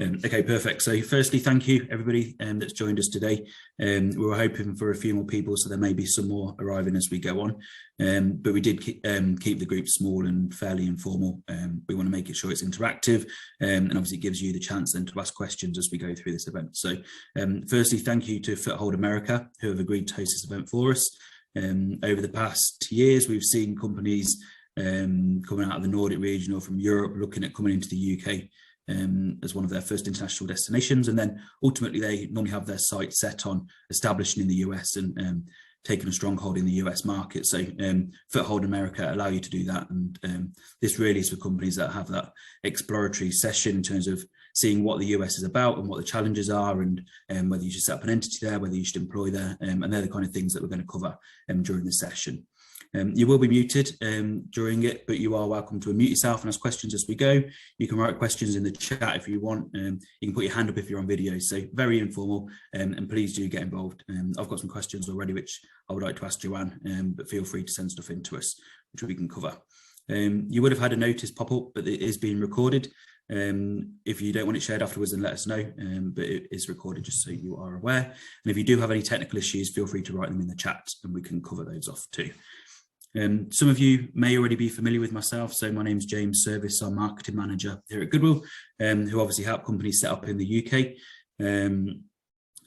Okay, perfect. So firstly, thank you everybody that's joined us today. We were hoping for a few more people, so there may be some more arriving as we go on. But we did keep the group small and fairly informal. We want to make it sure it's interactive, and obviously it gives you the chance then to ask questions as we go through this event. So firstly, thank you to Foothold America, who have agreed to host this event for us. Over the past years, we've seen companies coming out of the Nordic region or from Europe looking at coming into the UK as one of their first international destinations, and then ultimately they normally have their sight set on establishing in the US and taking a stronghold in the US market. So Foothold America allow you to do that, and this really is for companies that have that exploratory session in terms of seeing what the US is about and what the challenges are, and whether you should set up an entity there, whether you should employ there, and they're the kind of things that we're going to cover during the session. You will be muted during it, but you are welcome to unmute yourself and ask questions as we go. You can write questions in the chat if you want. You can put your hand up if you're on video. So very informal, and please do get involved. I've got some questions already which I would like to ask Joanne, but feel free to send stuff in to us, which we can cover. You would have had a notice pop up, but it is being recorded. If you don't want it shared afterwards, then let us know, but it is recorded just so you are aware. And if you do have any technical issues, feel free to write them in the chat and we can cover those off too. Some of you may already be familiar with myself. So my name is James Service, I'm marketing manager here at Goodwille, who obviously help companies set up in the UK.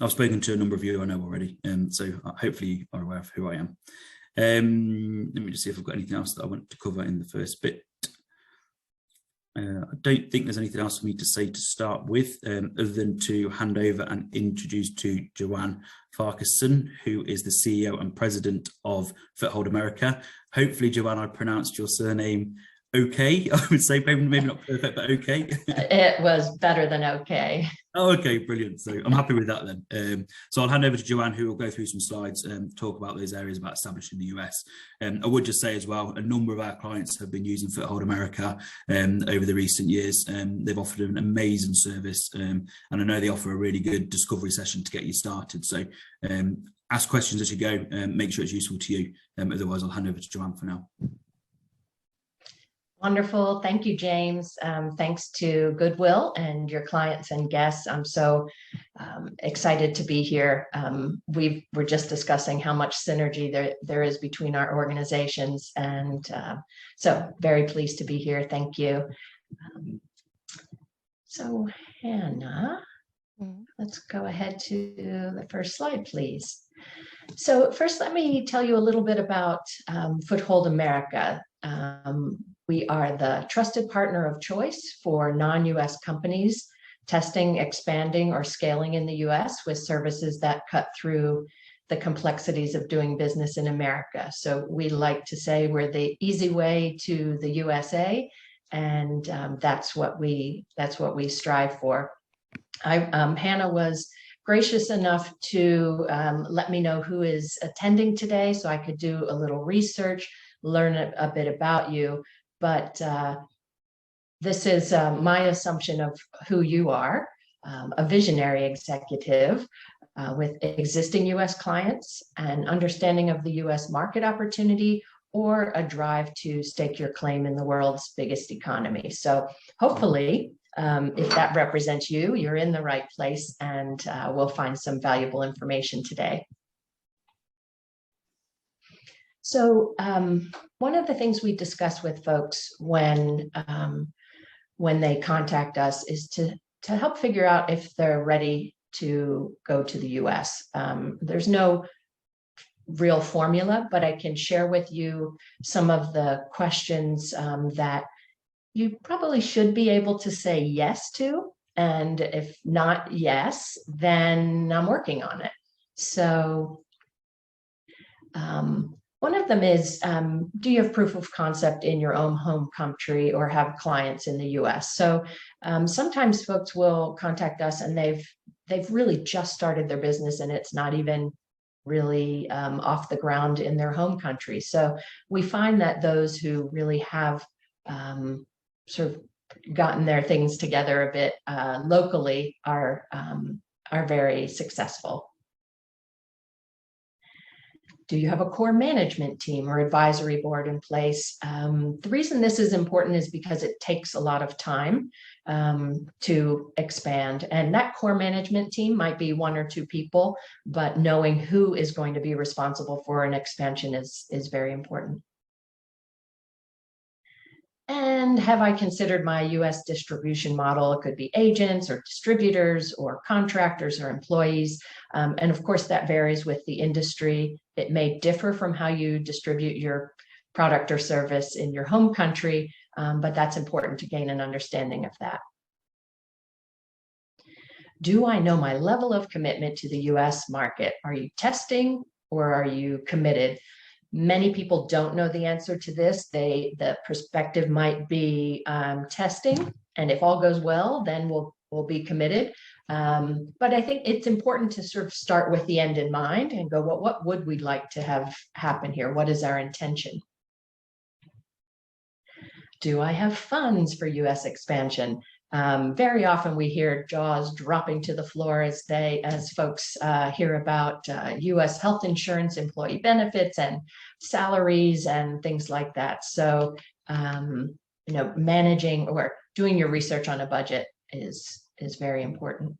I've spoken to a number of you I know already, so hopefully you are aware of who I am. Let me just see if I've got anything else that I want to cover in the first bit. I don't think there's anything else for me to say to start with, other than to hand over and introduce to Joanne Farquharson, who is the CEO and president of Foothold America. Hopefully, Joanne, I pronounced your surname okay. I would say maybe not perfect, but okay. It was better than okay. Oh, okay, brilliant. So I'm happy with that then. So I'll hand over to Joanne, who will go through some slides and talk about those areas about establishing the US. I would just say as well, a number of our clients have been using Foothold America over the recent years. They've offered an amazing service, and I know they offer a really good discovery session to get you started. So ask questions as you go, make sure it's useful to you. Otherwise, I'll hand over to Joanne for now. Wonderful. Thank you, James. Thanks to Goodwille and your clients and guests. I'm so excited to be here. We're just discussing how much synergy there is between our organizations. And so very pleased to be here. Thank you. So Hannah, let's go ahead to the first slide, please. So first, let me tell you a little bit about Foothold America. We are the trusted partner of choice for non-US companies testing, expanding, or scaling in the US with services that cut through the complexities of doing business in America. So we like to say we're the easy way to the USA, and that's what we strive for. Hannah was gracious enough to let me know who is attending today so I could do a little research, learn a bit about you. But this is my assumption of who you are, a visionary executive with existing US clients, an understanding of the US market opportunity, or a drive to stake your claim in the world's biggest economy. So hopefully, if that represents you, you're in the right place, and we'll find some valuable information today. So one of the things we discuss with folks when they contact us is to help figure out if they're ready to go to the US. There's no real formula, but I can share with you some of the questions that you probably should be able to say yes to. And if not yes, then I'm working on it. So one of them is, do you have proof of concept in your own home country or have clients in the US? So sometimes folks will contact us and they've really just started their business and it's not even really off the ground in their home country. So we find that those who really have sort of gotten their things together a bit locally are very successful. Do you have a core management team or advisory board in place? The reason this is important is because it takes a lot of time to expand. And that core management team might be 1 or 2 people, but knowing who is going to be responsible for an expansion is very important. And have I considered my US distribution model? It could be agents or distributors or contractors or employees. And of course, that varies with the industry. It may differ from how you distribute your product or service in your home country, but that's important to gain an understanding of that. Do I know my level of commitment to the US market? Are you testing or are you committed? Many people don't know the answer to this. The perspective might be testing, and if all goes well, then we'll be committed. But I think it's important to sort of start with the end in mind and go, well, what would we like to have happen here? What is our intention? Do I have funds for US expansion? Very often we hear jaws dropping to the floor as folks hear about US health insurance, employee benefits, and salaries and things like that. So, managing or doing your research on a budget is very important.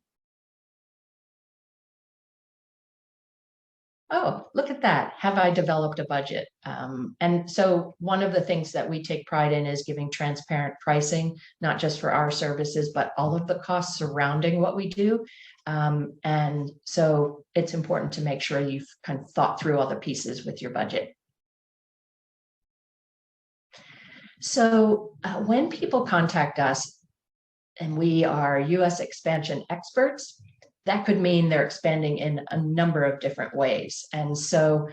Oh, look at that. Have I developed a budget? And so one of the things that we take pride in is giving transparent pricing, not just for our services, but all of the costs surrounding what we do. And so it's important to make sure you've kind of thought through all the pieces with your budget. So when people contact us and we are US expansion experts, that could mean they're expanding in a number of different ways. And so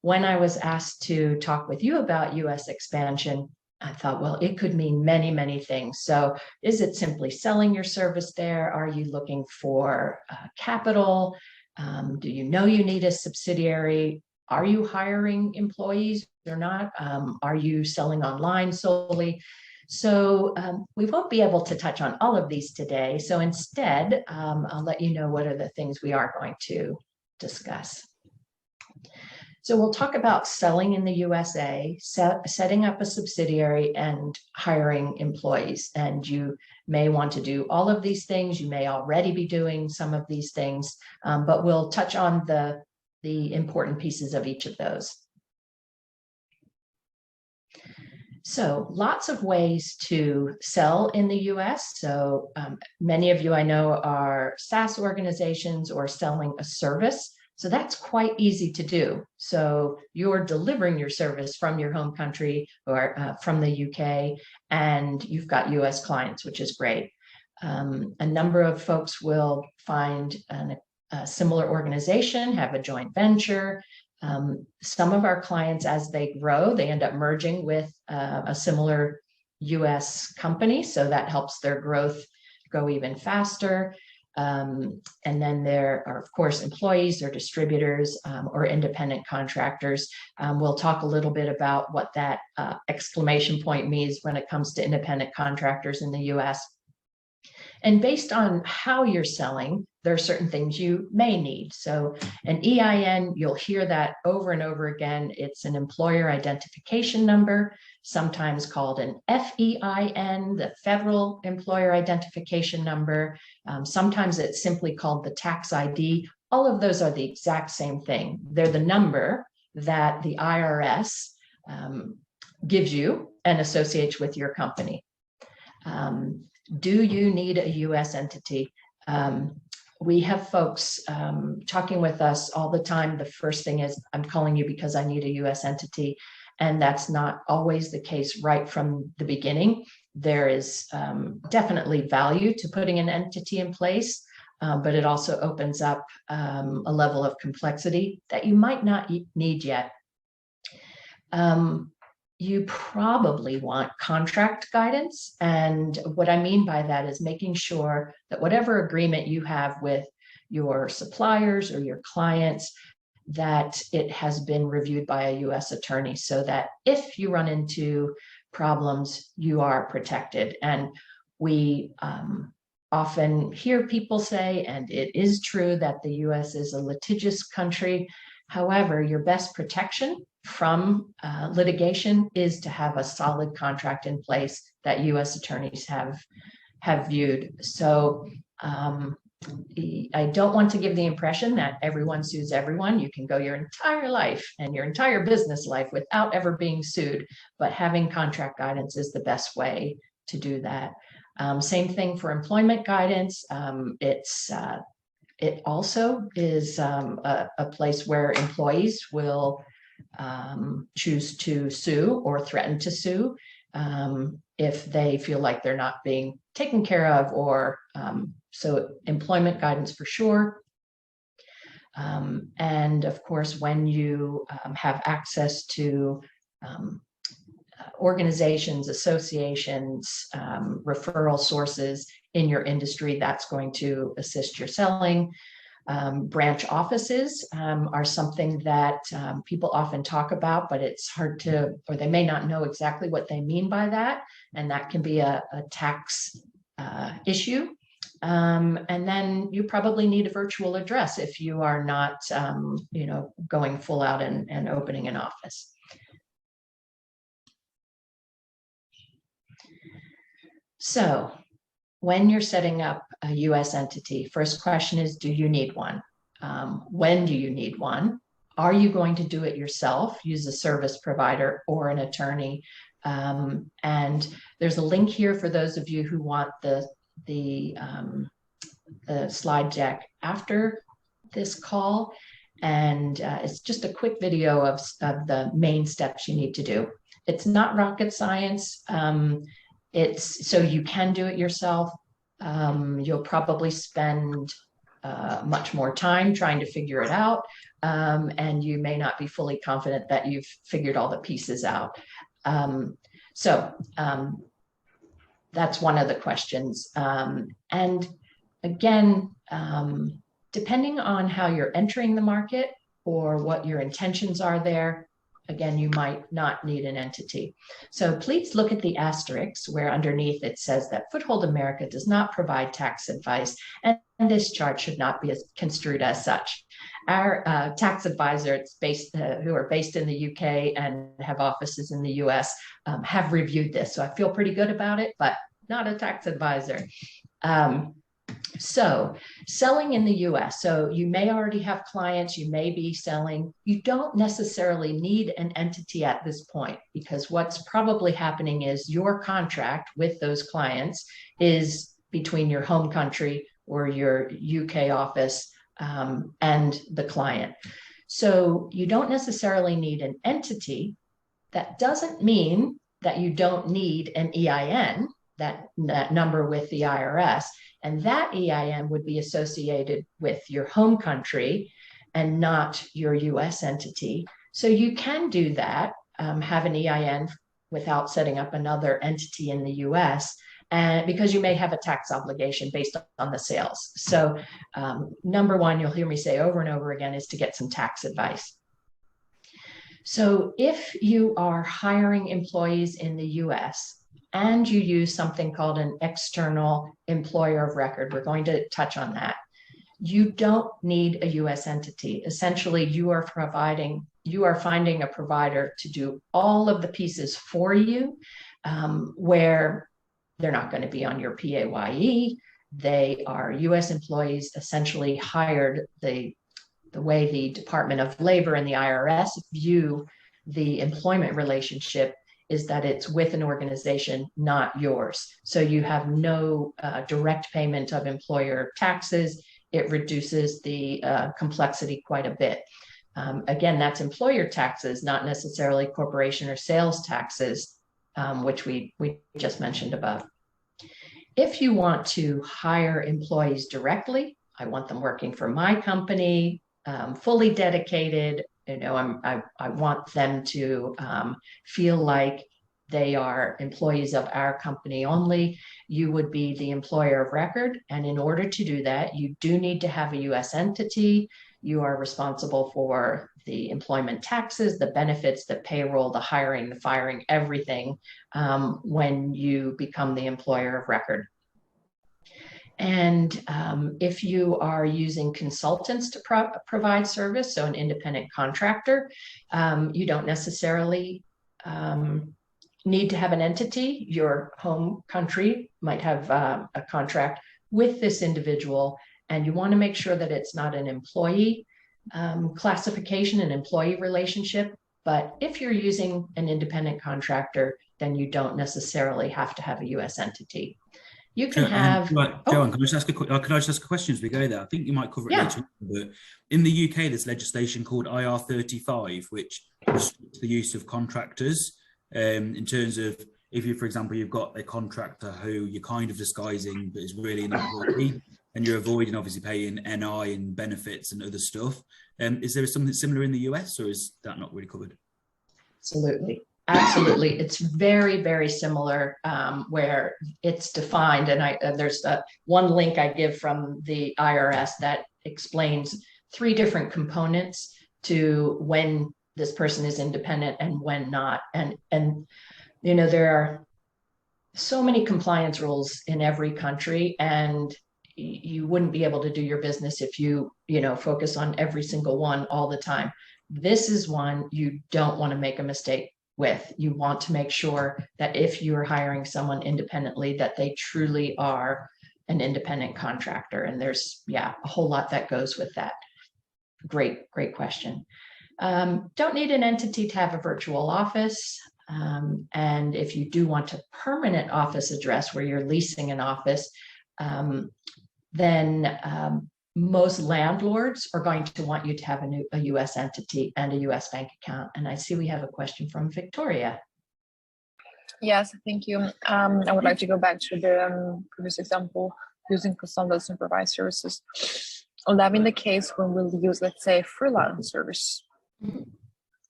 when I was asked to talk with you about US expansion, I thought, well, it could mean many, many things. So is it simply selling your service there? Are you looking for capital? Do you know you need a subsidiary? Are you hiring employees or not? Are you selling online solely? So we won't be able to touch on all of these today. So instead, I'll let you know what are the things we are going to discuss. So we'll talk about selling in the USA, setting up a subsidiary, and hiring employees. And you may want to do all of these things. You may already be doing some of these things, but we'll touch on the important pieces of each of those. So lots of ways to sell in the US. So many of you I know are SaaS organizations or selling a service. So that's quite easy to do. So you're delivering your service from your home country or from the UK, and you've got US clients, which is great. A number of folks will find a similar organization, have a joint venture. Some of our clients, as they grow, they end up merging with a similar US company. So that helps their growth go even faster. And then there are, of course, employees or distributors or independent contractors. We'll talk a little bit about what that exclamation point means when it comes to independent contractors in the US. And based on how you're selling, there are certain things you may need. So an EIN, you'll hear that over and over again. It's an employer identification number, sometimes called an FEIN, the Federal Employer Identification Number. Sometimes it's simply called the tax ID. All of those are the exact same thing. They're the number that the IRS gives you and associates with your company. Do you need a US entity? We have folks talking with us all the time. The first thing is, I'm calling you because I need a US entity. And that's not always the case right from the beginning. There is definitely value to putting an entity in place, but it also opens up a level of complexity that you might not need yet. You probably want contract guidance. And what I mean by that is making sure that whatever agreement you have with your suppliers or your clients, that it has been reviewed by a US attorney so that if you run into problems, you are protected. And we often hear people say, and it is true, that the US is a litigious country. However, your best protection from litigation is to have a solid contract in place that U.S. attorneys have viewed. So I don't want to give the impression that everyone sues everyone. You can go your entire life and your entire business life without ever being sued, but having contract guidance is the best way to do that. Same thing for employment guidance. It also is a place where employees will choose to sue or threaten to sue if they feel like they're not being taken care of, or so employment guidance for sure. And of course, when you have access to organizations, associations, referral sources in your industry, that's going to assist your selling. Branch offices are something that people often talk about, but it's hard to, or they may not know exactly what they mean by that. And that can be a tax issue. And then you probably need a virtual address if you are not, going full out and opening an office. So when you're setting up a U.S. entity, first question is, do you need one? When do you need one? Are you going to do it yourself, use a service provider or an attorney? And there's a link here for those of you who want the slide deck after this call. And it's just a quick video of the main steps you need to do. It's not rocket science. It's so you can do it yourself. You'll probably spend much more time trying to figure it out, and you may not be fully confident that you've figured all the pieces out. So that's one of the questions. And again, depending on how you're entering the market or what your intentions are there, again, you might not need an entity. So please look at the asterisks where underneath it says that Foothold America does not provide tax advice, and this chart should not be construed as such. Our tax advisors who are based in the UK and have offices in the US have reviewed this. So I feel pretty good about it, but not a tax advisor. So selling in the US, so you may already have clients, you may be selling, you don't necessarily need an entity at this point, because what's probably happening is your contract with those clients is between your home country or your UK office and the client. So you don't necessarily need an entity. That doesn't mean that you don't need an EIN, that number with the IRS. And that EIN would be associated with your home country and not your US entity. So you can do that, have an EIN without setting up another entity in the US, and because you may have a tax obligation based on the sales. So number one, you'll hear me say over and over again, is to get some tax advice. So if you are hiring employees in the US, and you use something called an external employer of record, we're going to touch on that. You don't need a US entity. Essentially, you are finding a provider to do all of the pieces for you, where they're not going to be on your PAYE. They are US employees, essentially hired. The way the Department of Labor and the IRS view the employment relationship is that it's with an organization, not yours. So you have no direct payment of employer taxes. It reduces the complexity quite a bit. Again, that's employer taxes, not necessarily corporation or sales taxes, which we just mentioned above. If you want to hire employees directly, I want them working for my company, fully dedicated. I want them to feel like they are employees of our company only. You would be the employer of record. And in order to do that, you do need to have a US entity. You are responsible for the employment taxes, the benefits, the payroll, the hiring, the firing, everything when you become the employer of record. And if you are using consultants to provide service, so an independent contractor, you don't necessarily need to have an entity. Your home country might have a contract with this individual, and you want to make sure that it's not an employee classification, an employee relationship. But if you're using an independent contractor, then you don't necessarily have to have a U.S. entity. You can have. Joanne, can I just ask a question as we go there? I think you might cover it later on, but in the UK, there's legislation called IR35, which restricts the use of contractors in terms of if you, for example, you've got a contractor who you're kind of disguising, but is really an employee, and you're avoiding obviously paying NI and benefits and other stuff. Is there something similar in the US, or is that not really covered? Absolutely. It's very, very similar where it's defined. And there's one link I give from the IRS that explains 3 different components to when this person is independent and when not. And you know, there are so many compliance rules in every country, and you wouldn't be able to do your business if you focus on every single one all the time. This is one you don't want to make a mistake with. You want to make sure that if you're hiring someone independently, that they truly are an independent contractor. And there's a whole lot that goes with that. Great question. Don't need an entity to have a virtual office. And if you do want a permanent office address where you're leasing an office, then most landlords are going to want you to have a U.S. entity and a U.S. bank account. And I see we have a question from Victoria. Yes, thank you. I would like to go back to the previous example, using consultants and provide services. Will that be the case when we'll use, let's say, freelance service?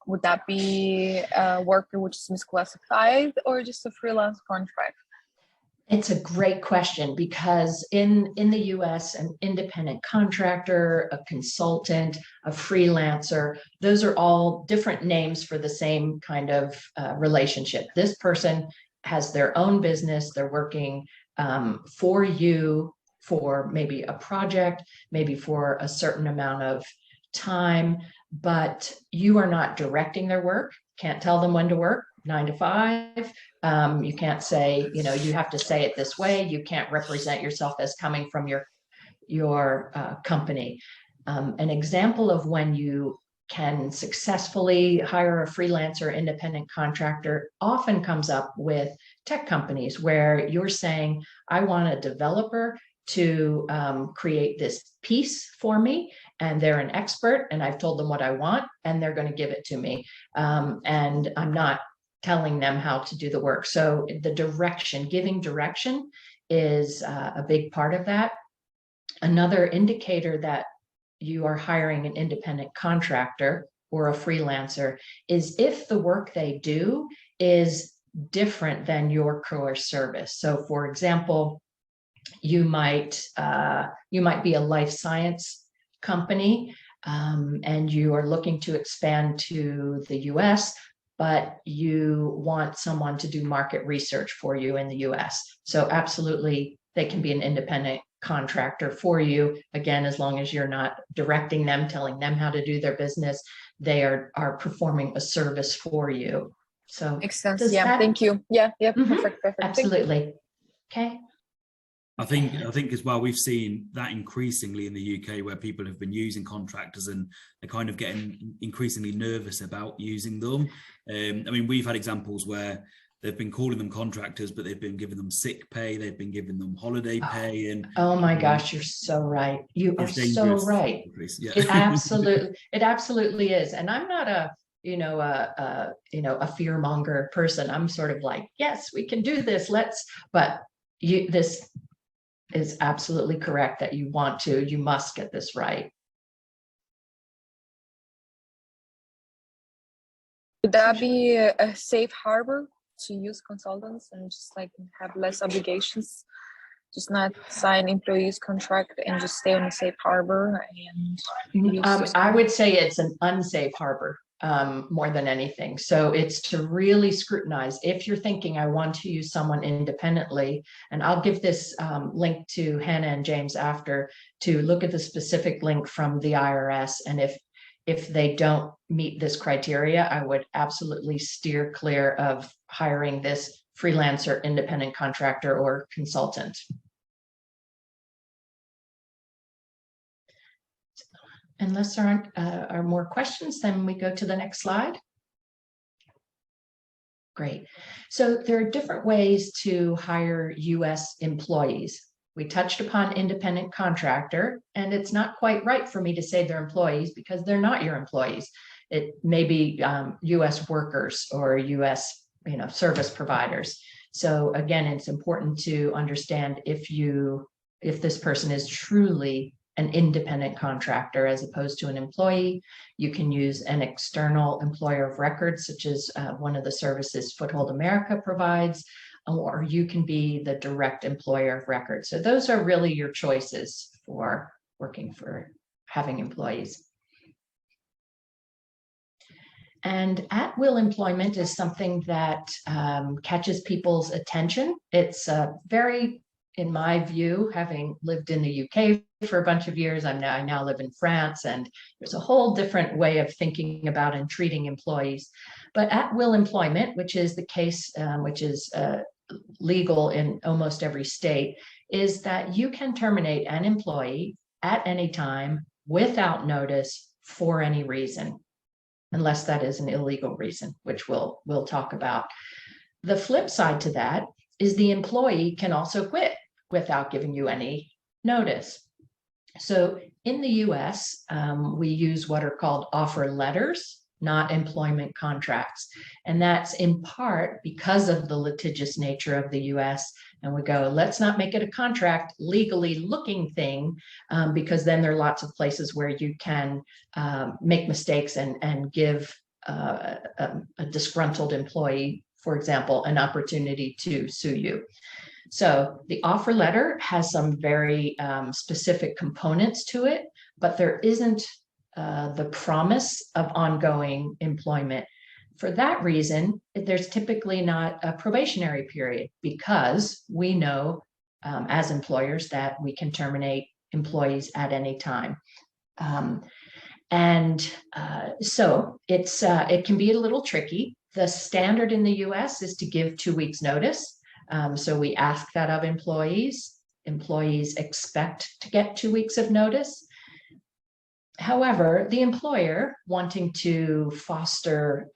Would that be a worker which is misclassified or just a freelance contract? It's a great question, because in the US, an independent contractor, a consultant, a freelancer, those are all different names for the same kind of relationship. This person has their own business. They're working for you for maybe a project, maybe for a certain amount of time, but you are not directing their work. Can't tell them when to work, 9 to 5. You can't say, you have to say it this way. You can't represent yourself as coming from your company. An example of when you can successfully hire a freelancer independent contractor often comes up with tech companies, where you're saying, I want a developer to create this piece for me, and they're an expert, and I've told them what I want, and they're going to give it to me. And I'm not telling them how to do the work. So the giving direction is a big part of that. Another indicator that you are hiring an independent contractor or a freelancer is if the work they do is different than your core service. So for example, you might be a life science company, and you are looking to expand to the US, but you want someone to do market research for you in the US. So absolutely, they can be an independent contractor for you. Again, as long as you're not directing them, telling them how to do their business, they are performing a service for you. So makes sense. Thank you. Perfect. Absolutely. Okay. I think as well, we've seen that increasingly in the UK, where people have been using contractors and they're kind of getting increasingly nervous about using them. I mean, we've had examples where they've been calling them contractors, but they've been giving them sick pay, they've been giving them holiday pay, and oh my gosh, you're so right. You are so right. Yeah. It absolutely is. And I'm not a fearmonger person. I'm sort of like, yes, we can do this. This is absolutely correct that you must get this right. Would that be a safe harbor to use consultants and just like have less obligations, just not sign employees contract and just stay on a safe harbor? And I would say it's an unsafe harbor. more than anything. So it's to really scrutinize. If you're thinking, I want to use someone independently, and I'll give this link to Hannah and James after to look at the specific link from the IRS. And if they don't meet this criteria, I would absolutely steer clear of hiring this freelancer, independent contractor, or consultant. Unless there aren't are more questions, then we go to the next slide. Great. So there are different ways to hire US employees. We touched upon independent contractor, and it's not quite right for me to say they're employees because they're not your employees. It may be US workers or US service providers. So again, it's important to understand if this person is truly an independent contractor as opposed to an employee. You can use an external employer of record, such as one of the services Foothold America provides, or you can be the direct employer of record. So those are really your choices for having employees. And at-will employment is something that catches people's attention. It's very, in my view, having lived in the UK for a bunch of years, I now live in France, and there's a whole different way of thinking about and treating employees. But at-will employment, which is the case, which is legal in almost every state, is that you can terminate an employee at any time without notice for any reason, unless that is an illegal reason, which we'll talk about. The flip side to that is the employee can also quit without giving you any notice. So in the US, we use what are called offer letters, not employment contracts. And that's in part because of the litigious nature of the US. And we go, let's not make it a contract legally looking thing, because then there are lots of places where you can make mistakes and give a disgruntled employee, for example, an opportunity to sue you. So the offer letter has some very specific components to it, but there isn't the promise of ongoing employment. For that reason, there's typically not a probationary period, because we know as employers that we can terminate employees at any time. So it can be a little tricky. The standard in the US is to give 2 weeks notice. So we ask that of employees. Employees expect to get 2 weeks of notice. However, the employer, wanting to foster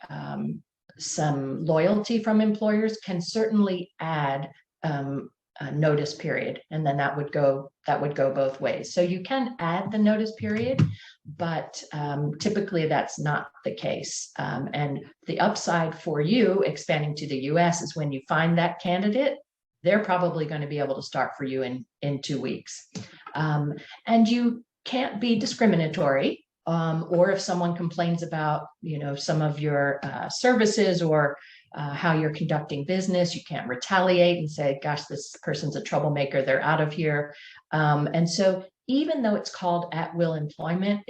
some loyalty from employers, can certainly add a notice period, and then that would go both ways. So you can add the notice period, but typically that's not the case. And the upside for you expanding to the US is when you find that candidate, they're probably going to be able to start for you in 2 weeks. And you can't be discriminatory, or if someone complains about some of your services or how you're conducting business, you can't retaliate and say, gosh, this person's a troublemaker, they're out of here. And so even though it's called at-will employment,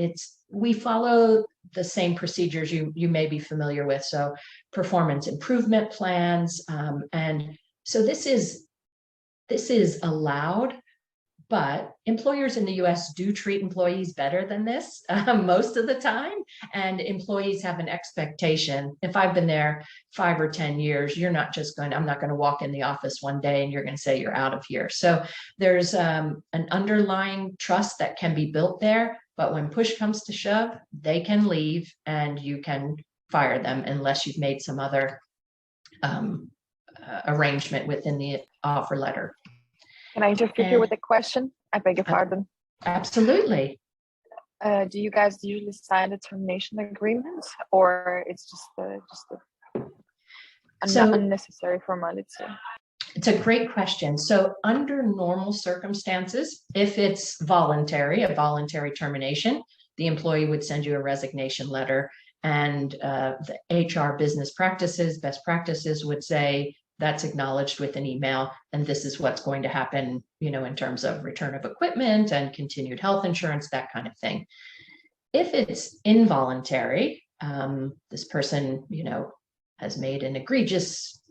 we follow the same procedures you may be familiar with. So performance improvement plans. And so this is allowed, but employers in the US do treat employees better than this most of the time. And employees have an expectation. If I've been there 5 or 10 years, I'm not going to walk in the office one day and you're going to say you're out of here. So there's an underlying trust that can be built there. But when push comes to shove, they can leave and you can fire them unless you've made some other arrangement within the offer letter. Can I interfere here with a question? I beg your pardon. Absolutely. Do you guys usually sign a termination agreement, or it's just an unnecessary formality? It's a great question. So under normal circumstances, if it's voluntary, a voluntary termination, the employee would send you a resignation letter, and the HR business practices, best practices would say, that's acknowledged with an email, and this is what's going to happen, in terms of return of equipment and continued health insurance, that kind of thing. If it's involuntary, this person, has made an egregious,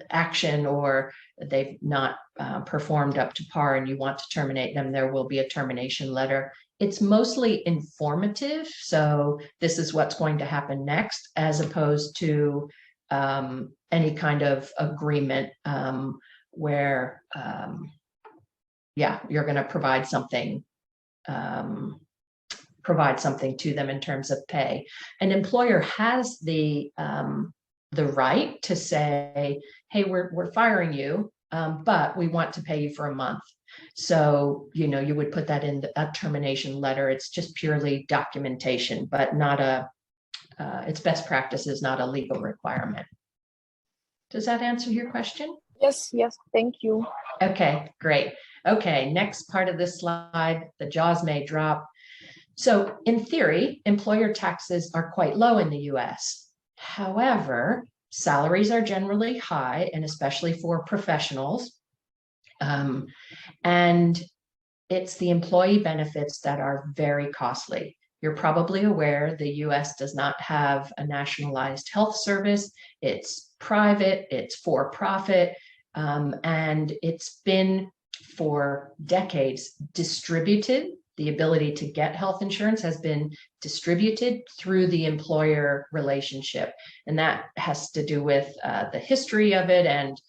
action, or they've not performed up to par and you want to terminate them, there will be a termination letter. It's mostly informative. So this is what's going to happen next, as opposed to any kind of agreement where, you're going to provide something to them in terms of pay. An employer has the right to say, hey, we're firing you, but we want to pay you for a month. So, you would put that in a termination letter. It's just purely documentation, but not it's best practices, not a legal requirement. Does that answer your question? Yes, thank you. Okay, great. Okay, next part of this slide, the jaws may drop. So in theory, employer taxes are quite low in the US. However, salaries are generally high, and especially for professionals. And it's the employee benefits that are very costly. You're probably aware the US does not have a nationalized health service. It's private, it's for profit, and it's been for decades distributed. The ability to get health insurance has been distributed through the employer relationship. And that has to do with the history of it and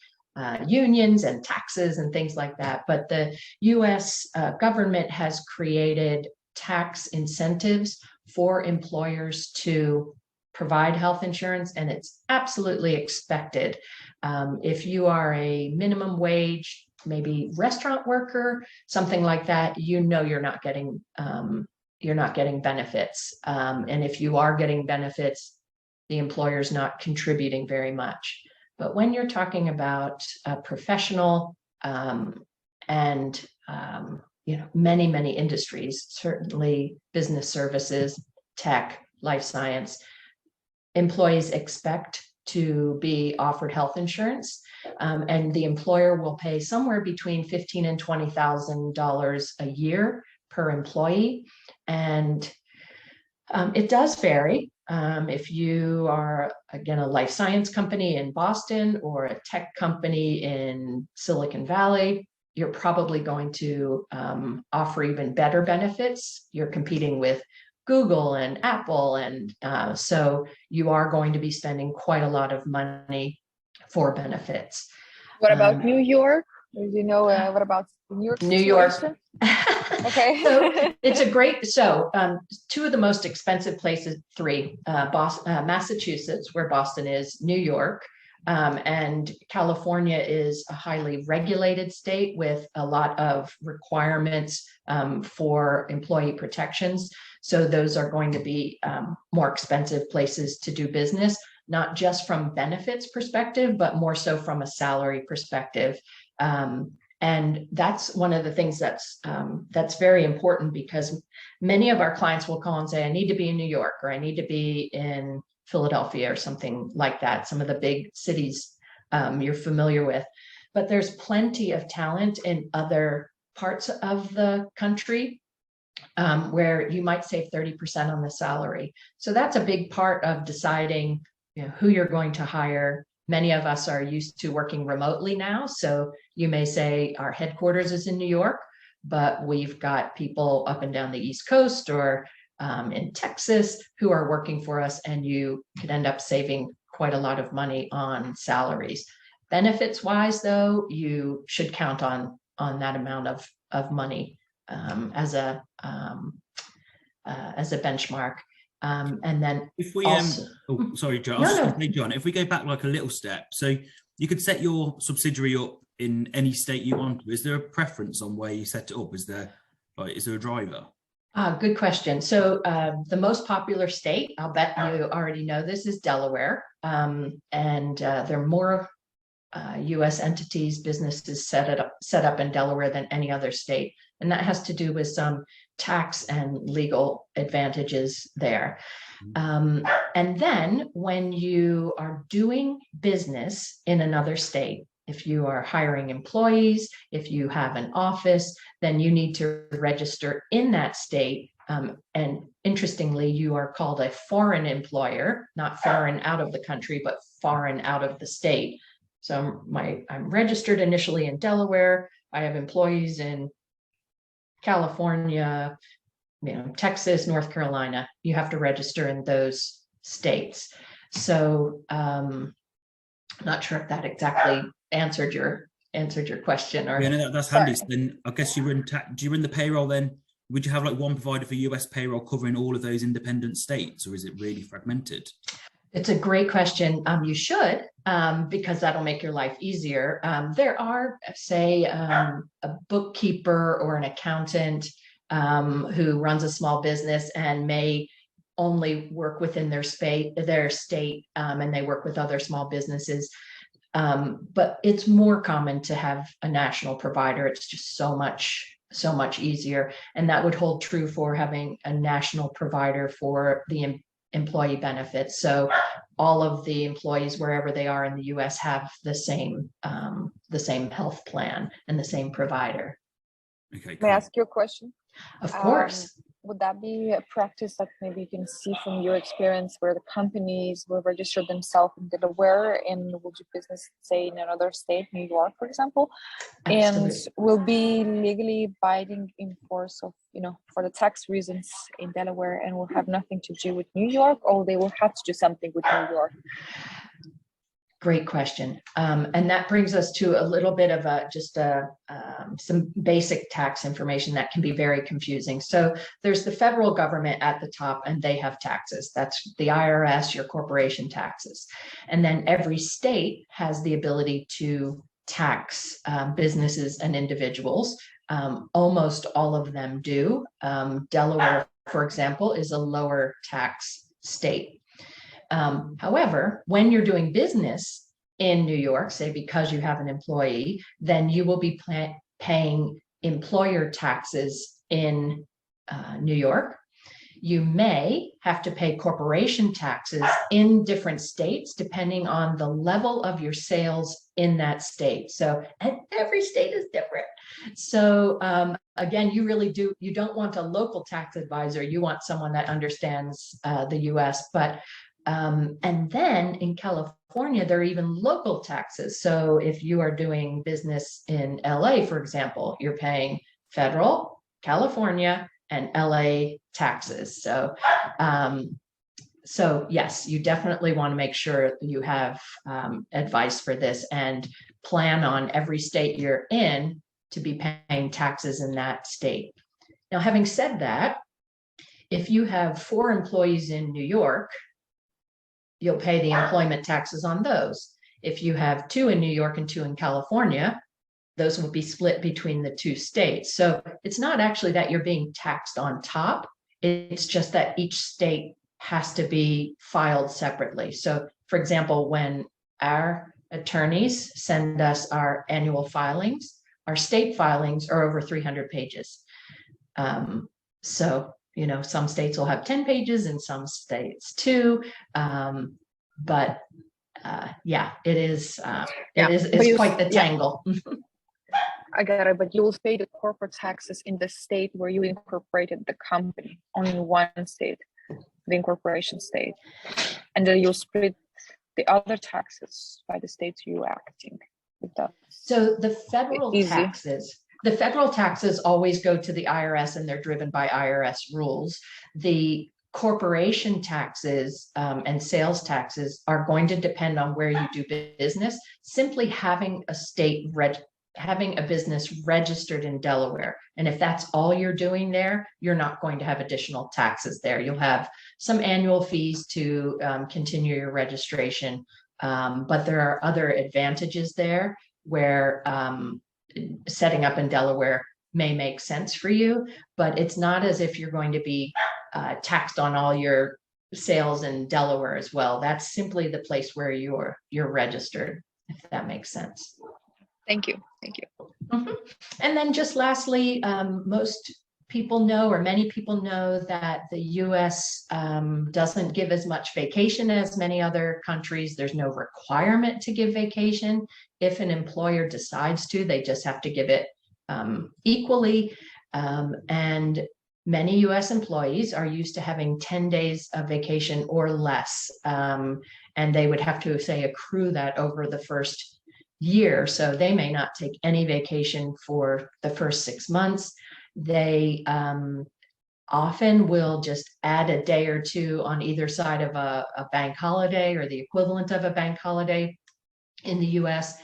unions and taxes and things like that. But the US government has created tax incentives for employers to provide health insurance, and it's absolutely expected. If you are a minimum wage, maybe restaurant worker, something like that, you're not getting benefits. And if you are getting benefits, the employer's not contributing very much. But when you're talking about a professional and many industries, certainly business services, tech, life science, employees expect to be offered health insurance, and the employer will pay somewhere between $15,000 and $20,000 a year per employee. And it does vary. If you are, again, a life science company in Boston or a tech company in Silicon Valley, you're probably going to offer even better benefits. You're competing with Google and Apple, and so you are going to be spending quite a lot of money for benefits. What about New York? Do you know what about New York? New York. Okay. So it's a great. So two of the most expensive places, three: Massachusetts, where Boston is, New York, and California is a highly regulated state with a lot of requirements for employee protections. So those are going to be more expensive places to do business, not just from benefits perspective, but more so from a salary perspective. And that's one of the things that's very important, because many of our clients will call and say, I need to be in New York, or I need to be in Philadelphia or something like that, some of the big cities you're familiar with. But there's plenty of talent in other parts of the country where you might save 30% on the salary. So that's a big part of deciding who you're going to hire. Many of us are used to working remotely now. So you may say our headquarters is in New York, but we've got people up and down the East Coast or in Texas who are working for us, and you could end up saving quite a lot of money on salaries. Benefits wise, though, you should count on that amount of money as a benchmark. And then if we also, sorry, John, John, if we go back like a little step, so you could set your subsidiary up in any state you want to. Is there a preference on where you set it up? Is there a driver? Good question. So the most popular state, I'll bet you already know this, is Delaware. And there are more US entities, businesses set up in Delaware than any other state. And that has to do with some tax and legal advantages there. And then when you are doing business in another state, if you are hiring employees, if you have an office, then you need to register in that state And interestingly, you are called a foreign employer, not foreign out of the country, but foreign out of the state. So I'm registered initially in Delaware. I have employees in California, Texas, North Carolina. You have to register in those states. So not sure if that exactly answered your question. Or yeah, no, that's handy. So then I guess do you run the payroll then? Would you have like one provider for US payroll covering all of those independent states, or is it really fragmented? It's a great question. You should, because that'll make your life easier. There are, say, a bookkeeper or an accountant who runs a small business and may only work within their state, and they work with other small businesses. But it's more common to have a national provider. It's just so much easier. And that would hold true for having a national provider for the employee benefits. So all of the employees, wherever they are in the US, have the same health plan and the same provider. Okay, May I ask you a question? Of course. Would that be a practice that maybe you can see from your experience where the companies will register themselves in Delaware and will do business, say, in another state, New York, for example, Absolutely. and will be legally binding in force of, for the tax reasons in Delaware and will have nothing to do with New York, or they will have to do something with New York? Great question. And that brings us to a little bit of some basic tax information that can be very confusing. So there's the federal government at the top, and they have taxes. That's the IRS, your corporation taxes. And then every state has the ability to tax businesses and individuals. Almost all of them do. Delaware, for example, is a lower tax state. However, when you're doing business in New York, say because you have an employee, then you will be paying employer taxes in New York. You may have to pay corporation taxes in different states, depending on the level of your sales in that state. So, and every state is different. So again, you don't want a local tax advisor. You want someone that understands the US, but and then in California, there are even local taxes. So if you are doing business in LA, for example, you're paying federal, California, and LA taxes. So, so yes, you definitely want to make sure you have advice for this and plan on every state you're in to be paying taxes in that state. Now, having said that, if you have 4 employees in New York, you'll pay the employment taxes on those. If you have 2 in New York and 2 in California, those will be split between the 2 states. So it's not actually that you're being taxed on top. It's just that each state has to be filed separately. So for example, when our attorneys send us our annual filings, our state filings are over 300 pages. So some states will have 10 pages and some states 2. But yeah, it's quite the tangle. I got it, but you will pay the corporate taxes in the state where you incorporated the company, only in one state, the incorporation state. And then you'll split the other taxes by the states you're acting with that. So the federal taxes always go to the IRS, and they're driven by IRS rules. The corporation taxes and sales taxes are going to depend on where you do business. Simply having having a business registered in Delaware, and if that's all you're doing there, you're not going to have additional taxes there. You'll have some annual fees to continue your registration, but there are other advantages there where setting up in Delaware may make sense for you, but it's not as if you're going to be taxed on all your sales in Delaware as well. That's simply the place where you're registered, if that makes sense. Thank you. Mm-hmm. And then just lastly, most people know, or many people know, that the US doesn't give as much vacation as many other countries. There's no requirement to give vacation. If an employer decides to, they just have to give it equally. And many US employees are used to having 10 days of vacation or less. And they would have to, say, accrue that over the first year. So they may not take any vacation for the first 6 months. They often will just add a day or two on either side of a bank holiday or the equivalent of a bank holiday in the US.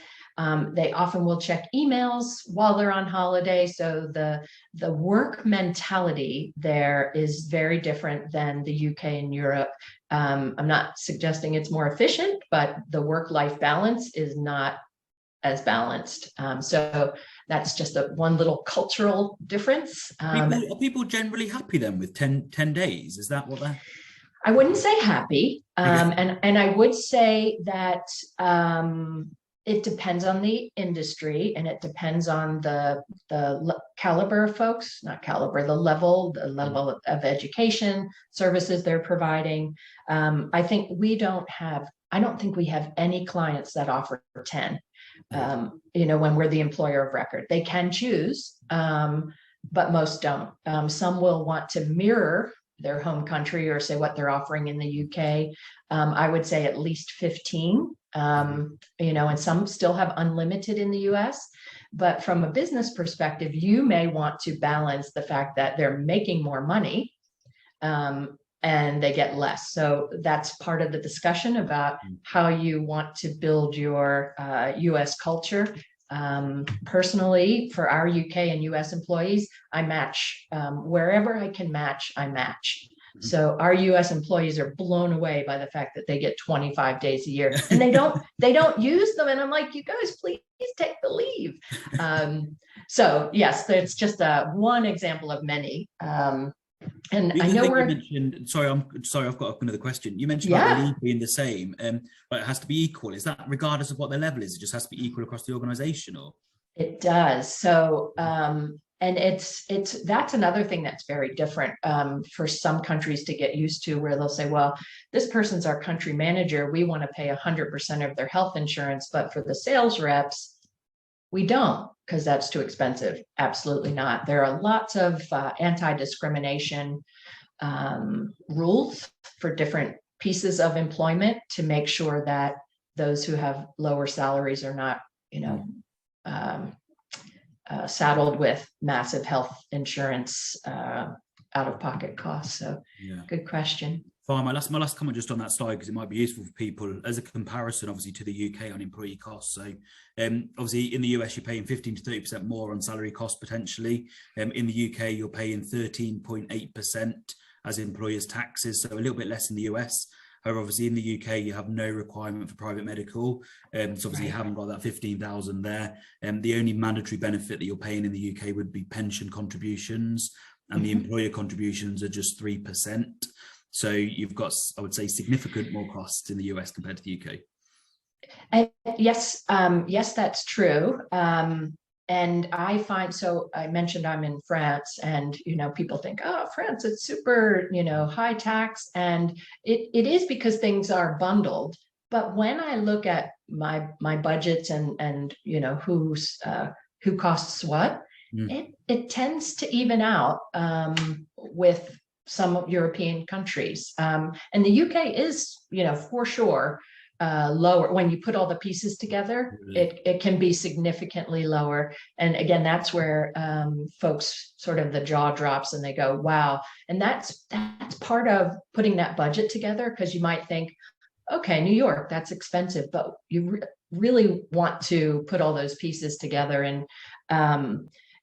They often will check emails while they're on holiday. So the work mentality there is very different than the UK and Europe. I'm not suggesting it's more efficient, but the work-life balance is not as balanced. So that's just one little cultural difference. Are people generally happy then with 10 days? Is that what they're... I wouldn't say happy. And I would say that it depends on the industry, and it depends on the caliber of folks, not caliber, the level of education, services they're providing. I don't think we have any clients that offer 10. When we're the employer of record. They can choose, but most don't. Some will want to mirror their home country or say what they're offering in the UK. I would say at least 15, and some still have unlimited in the US. But from a business perspective, you may want to balance the fact that they're making more money and they get less. So that's part of the discussion about how you want to build your US culture. Personally, for our UK and US employees, I match wherever I can match, I match. So our US employees are blown away by the fact that they get 25 days a year and they don't use them. And I'm like, you guys, please take the leave. So yes, that's just one example of many. And I know you mentioned, sorry, I've got another question. You mentioned about the leave being the same, but it has to be equal. Is that regardless of what their level is? It just has to be equal across the organization, or? It does. So, and that's another thing that's very different for some countries to get used to, where they'll say, well, this person's our country manager. We want to pay 100% of their health insurance, but for the sales reps, we don't, because that's too expensive. Absolutely not. There are lots of anti-discrimination rules for different pieces of employment to make sure that those who have lower salaries are not, saddled with massive health insurance out-of-pocket costs. So, Good question. Fine. My last comment just on that slide, because it might be useful for people as a comparison, obviously, to the UK on employee costs. So obviously in the US, you're paying 15 to 30% more on salary costs potentially. In the UK, you're paying 13.8% as employers' taxes, so a little bit less in the US. However, obviously in the UK, you have no requirement for private medical. So obviously you haven't got that 15,000 there. The only mandatory benefit that you're paying in the UK would be pension contributions, and the employer contributions are just 3%. So you've got, I would say, significant more costs in the US compared to the UK. Yes, that's true. And I find, so I mentioned I'm in France, and, people think, oh, France, it's super, high tax. And it is, because things are bundled. But when I look at my budgets and who costs what, it tends to even out with some European countries. And the UK is, for sure, lower. When you put all the pieces together, it can be significantly lower. And again, that's where folks sort of the jaw drops and they go, wow. And that's part of putting that budget together, because you might think, okay, New York, that's expensive, but you really want to put all those pieces together. And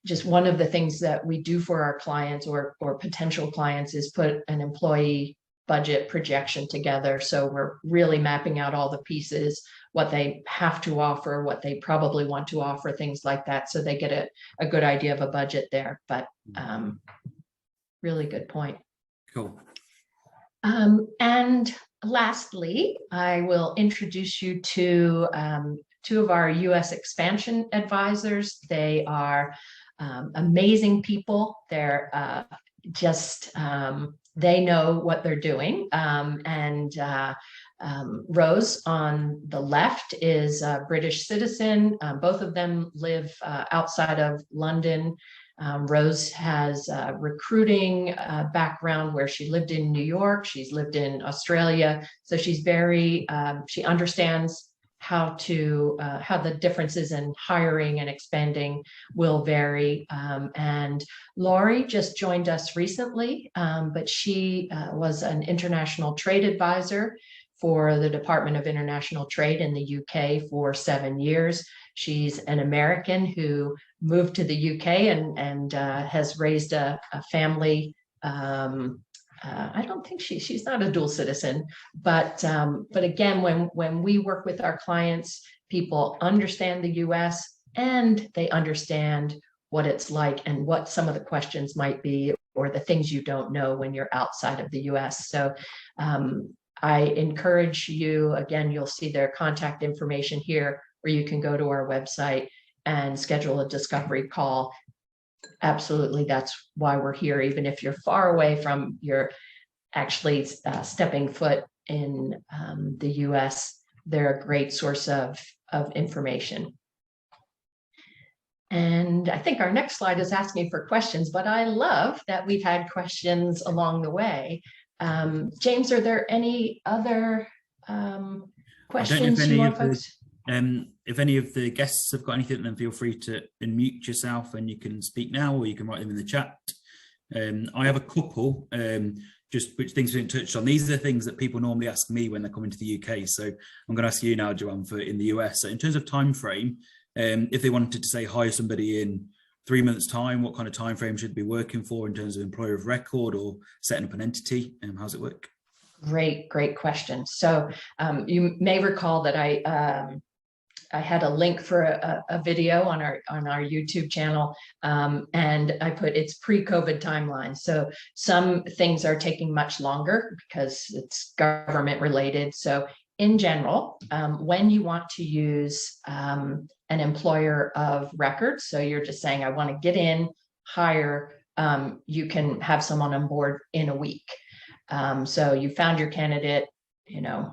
just one of the things that we do for our clients or potential clients is put an employee budget projection together. So we're really mapping out all the pieces, what they have to offer, what they probably want to offer, things like that. So they get a good idea of a budget there. But really good point. Cool. And lastly, I will introduce you to two of our US expansion advisors. They are amazing people. They're they know what they're doing. Rose on the left is a British citizen. Both of them live outside of London. Rose has a recruiting background where she lived in New York, she's lived in Australia, so she's very, she understands how the differences in hiring and expanding will vary. And Laurie just joined us recently, but she was an international trade advisor for the Department of International Trade in the UK for 7 years. She's an American who moved to the UK and has raised a family. I don't think she's not a dual citizen, but again, when we work with our clients, people understand the US and they understand what it's like and what some of the questions might be, or the things you don't know when you're outside of the US. So I encourage you, again, you'll see their contact information here, where you can go to our website and schedule a discovery call. Absolutely, that's why we're here. Even if you're far away from your actually stepping foot in the US, they're a great source of information. And I think our next slide is asking for questions, but I love that we've had questions along the way. James, are there any other questions you want folks? If any of the guests have got anything, then feel free to unmute yourself and you can speak now, or you can write them in the chat. I have a couple, just which things we didn't touch on. These are the things that people normally ask me when they're coming to the UK. So I'm going to ask you now, Joanne, for in the US. So in terms of time frame, if they wanted to say hire somebody in 3 months' time, what kind of time frame should they be working for in terms of employer of record or setting up an entity? How does it work? Great question. So you may recall that I had a link for a video on our YouTube channel, and I put it's pre-COVID timeline. So some things are taking much longer because it's government related. So in general, when you want to use an employer of record, so you're just saying, I want to get in, hire, you can have someone on board in a week. So you found your candidate, we're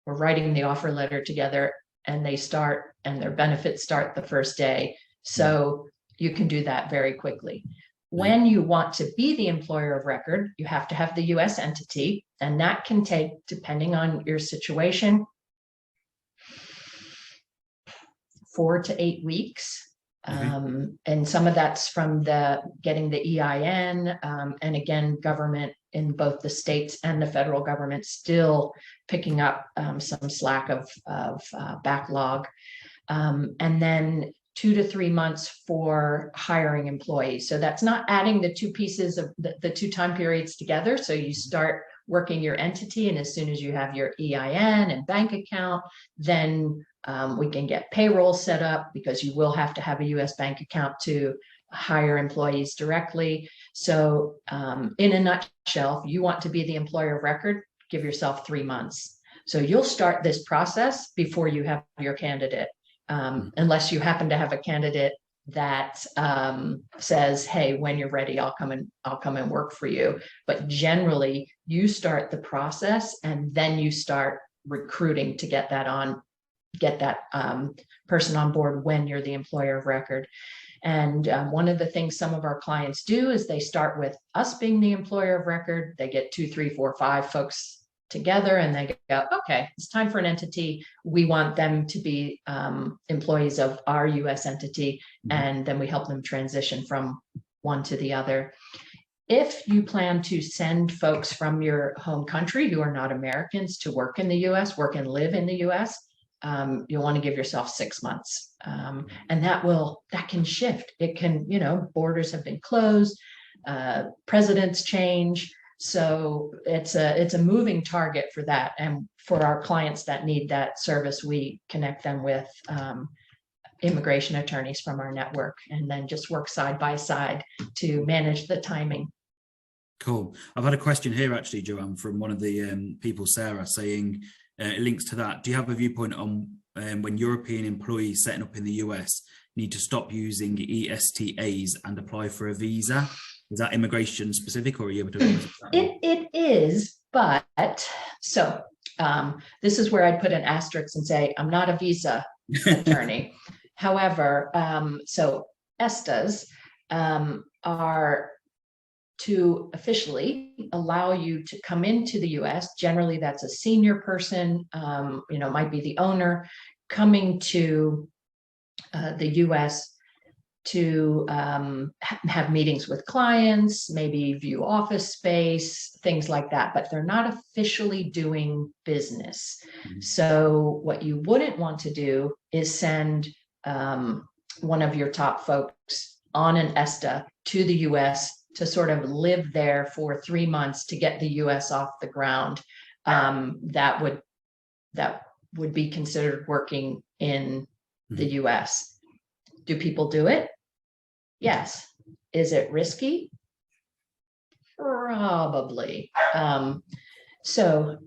writing the offer letter together, and they start, and their benefits start the first day. So you can do that very quickly. When you want to be the employer of record, you have to have the US entity, and that can take, depending on your situation, 4 to 8 weeks. And some of that's from getting the EIN, and again, government in both the states and the federal government still picking up some slack of backlog. And then 2 to 3 months for hiring employees. So that's not adding the two pieces of the two time periods together. So you start working your entity, and as soon as you have your EIN and bank account, then we can get payroll set up, because you will have to have a US bank account to hire employees directly. So in a nutshell, if you want to be the employer of record, give yourself 3 months. So you'll start this process before you have your candidate, unless you happen to have a candidate that says, hey, when you're ready, I'll come and work for you. But generally, you start the process, and then you start recruiting to get that person on board when you're the employer of record. And one of the things some of our clients do is they start with us being the employer of record. They get 2, 3, 4, 5 folks together, and they go, okay, it's time for an entity. We want them to be employees of our US entity, and then we help them transition from one to the other. If you plan to send folks from your home country who are not Americans to work in the US, work and live in the US, you'll want to give yourself 6 months. And that can shift. It can, borders have been closed, presidents change. So it's a moving target for that. And for our clients that need that service, we connect them with immigration attorneys from our network, and then just work side by side to manage the timing. Cool. I've had a question here actually, Joanne, from one of the people, Sarah, saying it links to that. Do you have a viewpoint on when European employees setting up in the US need to stop using ESTAs and apply for a visa? Is that immigration specific, or are you able to? It is, but so this is where I'd put an asterisk and say, I'm not a visa attorney. However, so ESTAs are to officially allow you to come into the US. Generally, that's a senior person, might be the owner coming to the US to have meetings with clients, maybe view office space, things like that, but they're not officially doing business. So what you wouldn't want to do is send one of your top folks on an ESTA to the US to sort of live there for 3 months to get the US off the ground. That would be considered working in the US. Do people do it? Yes. Is it risky? Probably. So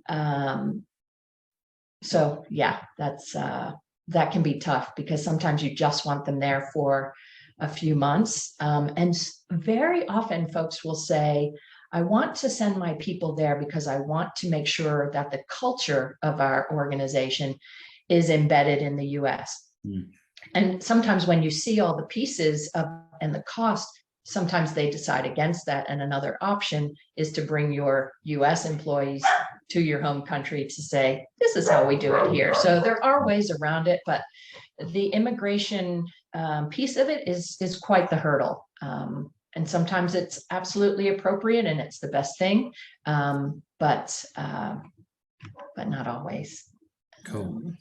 yeah, that can be tough because sometimes you just want them there for a few months. And very often folks will say, I want to send my people there because I want to make sure that the culture of our organization is embedded in the US. And sometimes when you see all the pieces and the cost, sometimes they decide against that. And another option is to bring your US employees to your home country to say, this is how we do it here. So there are ways around it, but the immigration piece of it is quite the hurdle. And sometimes it's absolutely appropriate and it's the best thing, but not always. Cool.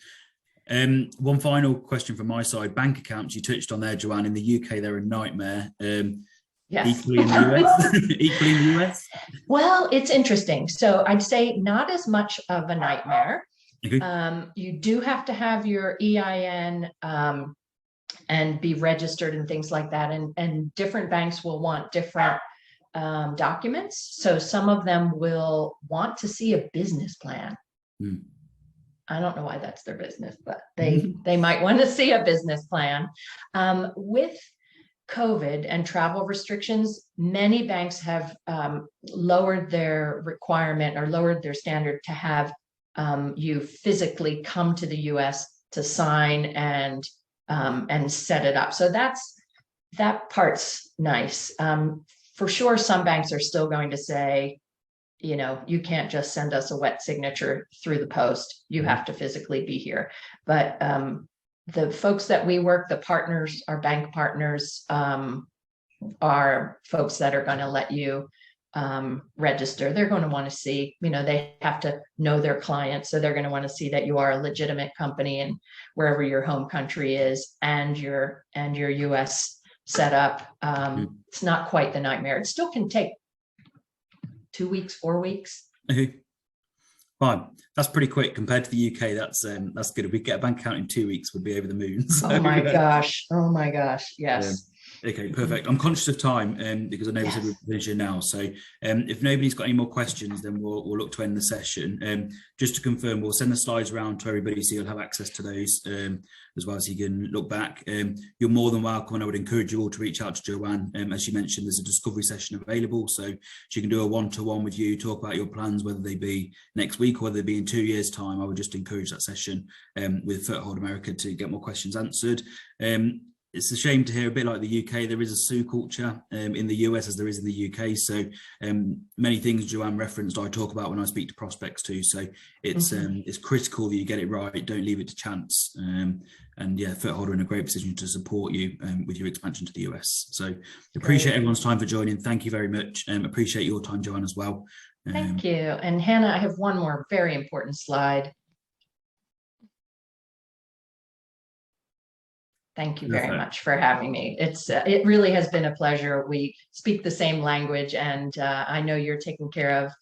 One final question from my side. Bank accounts, you touched on there, Joanne. In the UK, they're a nightmare. Yes. Equally in the US? Equally in the US? Well, it's interesting. So I'd say not as much of a nightmare. Okay. You do have to have your EIN and be registered and things like that. And different banks will want different documents. So some of them will want to see a business plan. I don't know why that's their business, but they might want to see a business plan. With COVID and travel restrictions, many banks have lowered their requirement or lowered their standard to have you physically come to the US to sign and set it up. So that part's nice. For sure, some banks are still going to say, you can't just send us a wet signature through the post. You have to physically be here. But the folks that we work, the partners, our bank partners, are folks that are going to let you register. They're going to want to see, they have to know their clients. So they're going to want to see that you are a legitimate company and wherever your home country is and your US setup. It's not quite the nightmare. It still can take 2 weeks, 4 weeks. Okay. Fine. That's pretty quick compared to the UK. That's good. If we get a bank account in 2 weeks, we'd be over the moon. So, oh my gosh. Yes. Okay, perfect. I'm conscious of time because I know we said we're finishing now. So if nobody's got any more questions, then we'll look to end the session. Just to confirm, we'll send the slides around to everybody so you'll have access to those as well, so you can look back. You're more than welcome, and I would encourage you all to reach out to Joanne. As you mentioned, there's a discovery session available, so she can do a one-to-one with you, talk about your plans, whether they be next week or whether they be in 2 years' time. I would just encourage that session with Foothold America to get more questions answered. It's a shame to hear, a bit like the UK, there is a sue culture in the US as there is in the UK. So many things Joanne referenced, I talk about when I speak to prospects too. So it's critical that you get it right. Don't leave it to chance. And yeah, Foothold are in a great position to support you with your expansion to the US. So appreciate everyone's time for joining. Thank you very much. Appreciate your time, Joanne, as well. Thank you. And Hannah, I have one more very important slide. Thank you very much for having me. It really has been a pleasure. We speak the same language, and I know you're taking care of